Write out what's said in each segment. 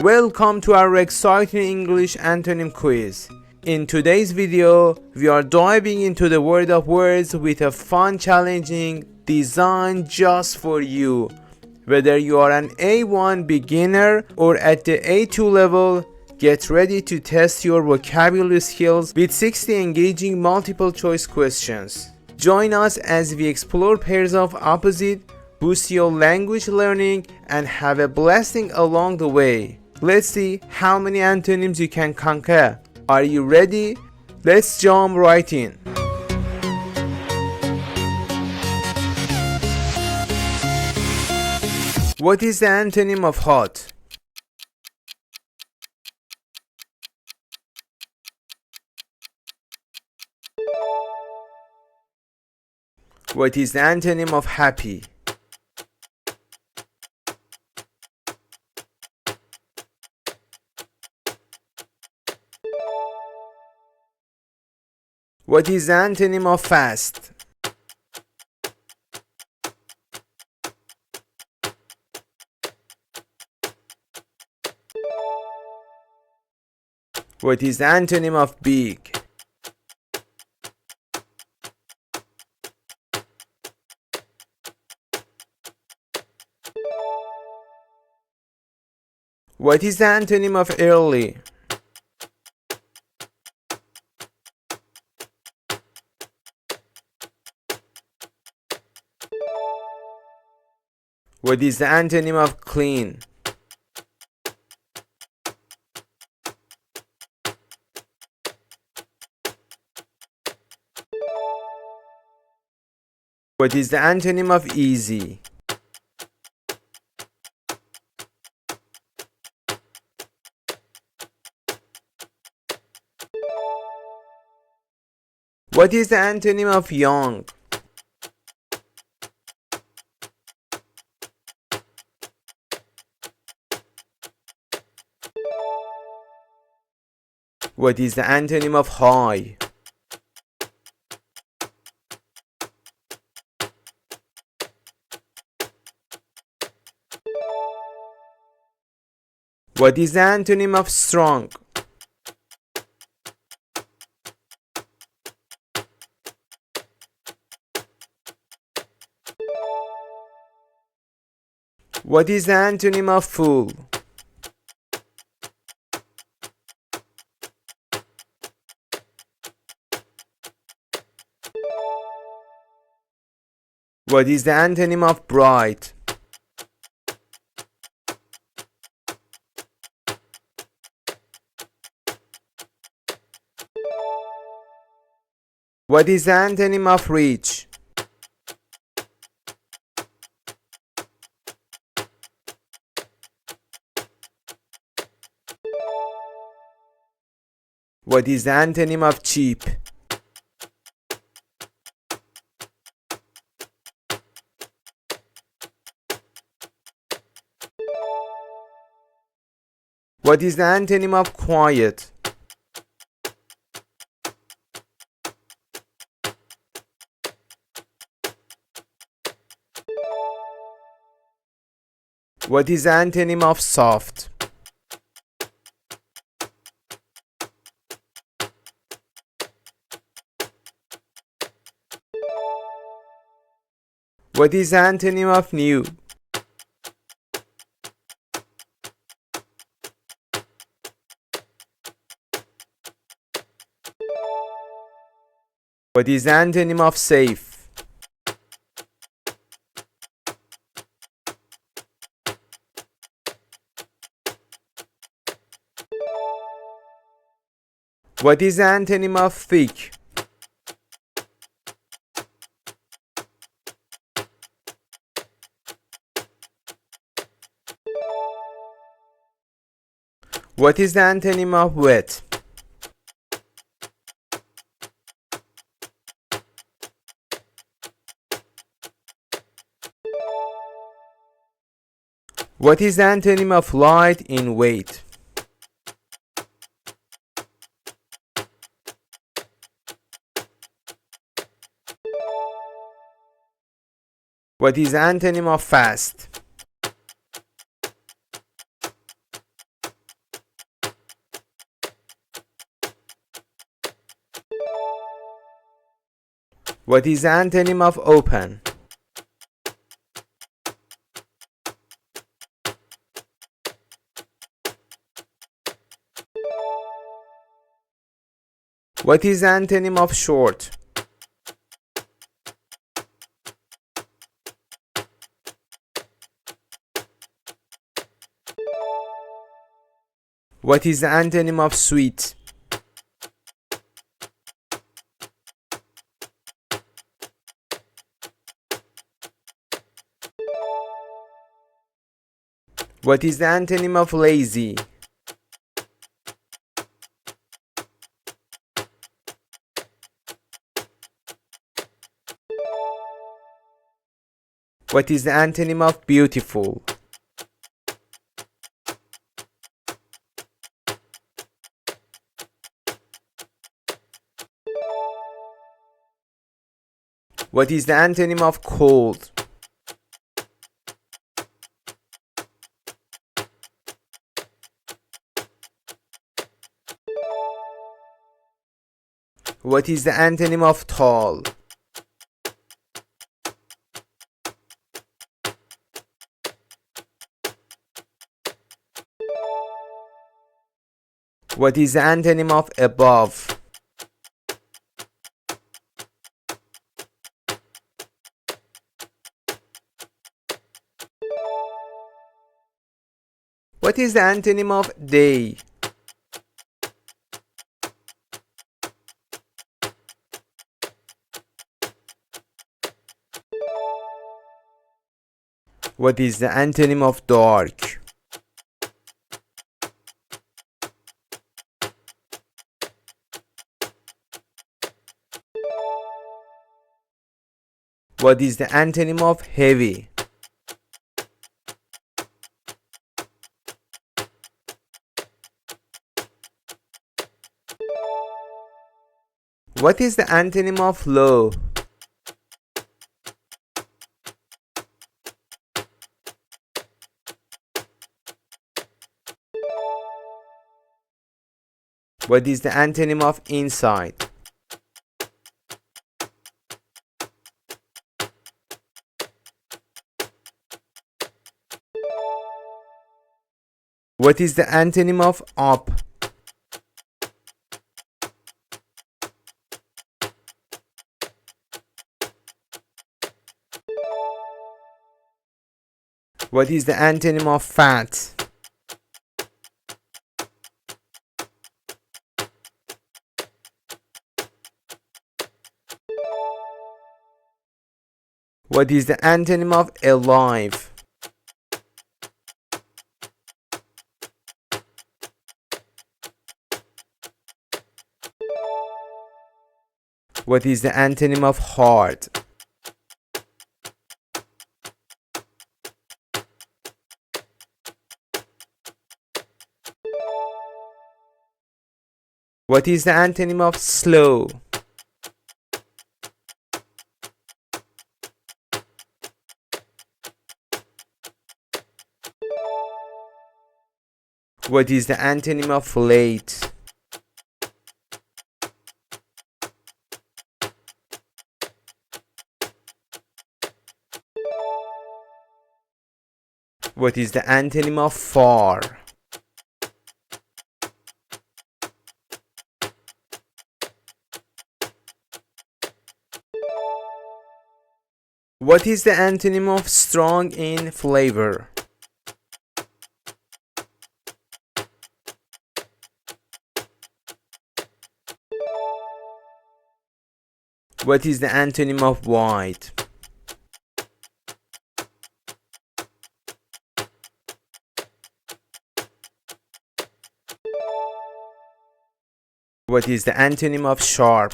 Welcome to our exciting English Antonym Quiz. In today's video, we are diving into the world of words with a fun, challenging design just for you. Whether you are an A1 beginner or at the A2 level, get ready to test your vocabulary skills with 60 engaging multiple choice questions. Join us as we explore pairs of opposite, boost your language learning, and have a blessing along the way. Let's see how many antonyms you can conquer. Are you ready? Let's jump right in. What is the antonym of hot? What is the antonym of happy? What is the antonym of fast? What is the antonym of big? What is the antonym of early? What is the antonym of clean? What is the antonym of easy? What is the antonym of young? What is the antonym of high? What is the antonym of strong? What is the antonym of full? What is the antonym of bright? What is the antonym of rich? What is the antonym of cheap? What is the antonym of quiet? What is the antonym of soft? What is the antonym of new? What is the antonym of safe? What is the antonym of thick? What is the antonym of wet? What is the antonym of light in weight? What is the antonym of fast? What is the antonym of open? What is the antonym of short? What is the antonym of sweet? What is the antonym of lazy? What is the antonym of beautiful? What is the antonym of cold? What is the antonym of tall? What is the antonym of above? What is the antonym of day? What is the antonym of dark? What is the antonym of heavy? What is the antonym of low? What is the antonym of inside? What is the antonym of up? What is the antonym of fat? What is the antonym of alive? What is the antonym of hard? What is the antonym of slow? What is the antonym of late? What is the antonym of far? What is the antonym of strong in flavor? What is the antonym of white? What is the antonym of sharp?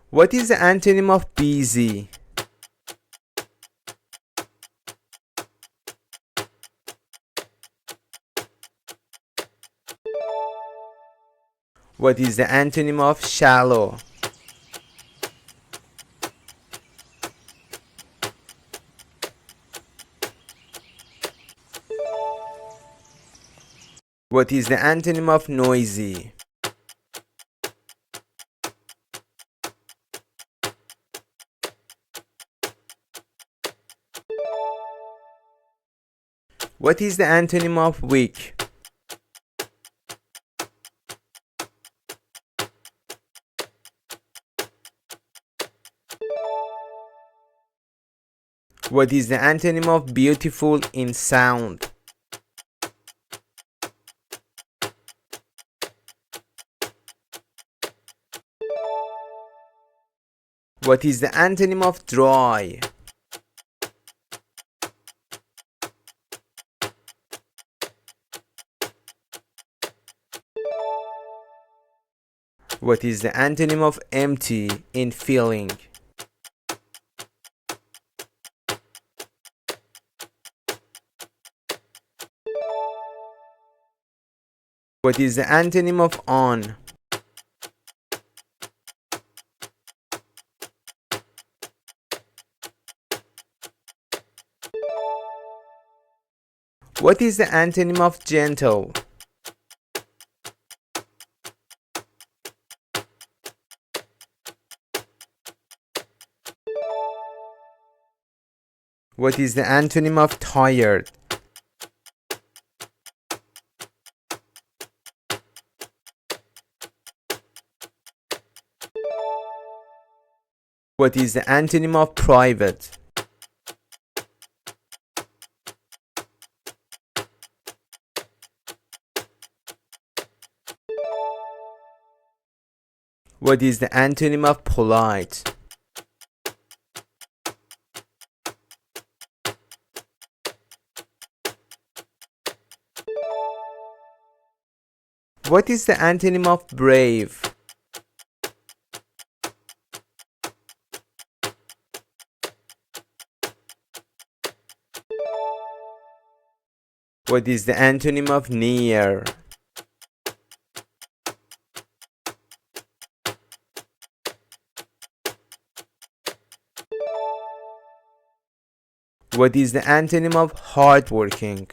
What is the antonym of busy? What is the antonym of shallow? What is the antonym of noisy? What is the antonym of weak? What is the antonym of beautiful in sound? What is the antonym of dry? What is the antonym of empty in feeling? What is the antonym of on? What is the antonym of gentle? What is the antonym of tired? What is the antonym of private? What is the antonym of polite? What is the antonym of brave? What is the antonym of near? What is the antonym of hardworking?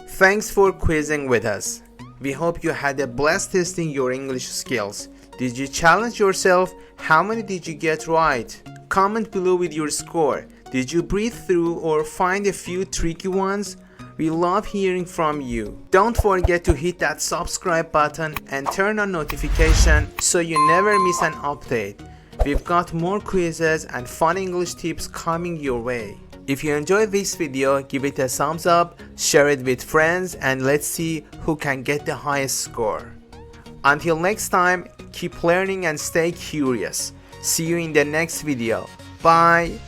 Thanks for quizzing with us. We hope you had a blast testing your English skills. Did you challenge yourself? How many did you get right? Comment below with your score. Did you breathe through or find a few tricky ones? We love hearing from you. Don't forget to hit that subscribe button and turn on notification so you never miss an update. We've got more quizzes and fun English tips coming your way. If you enjoyed this video, give it a thumbs up, share it with friends, and let's see who can get the highest score. Until next time, keep learning and stay curious. See you in the next video. Bye!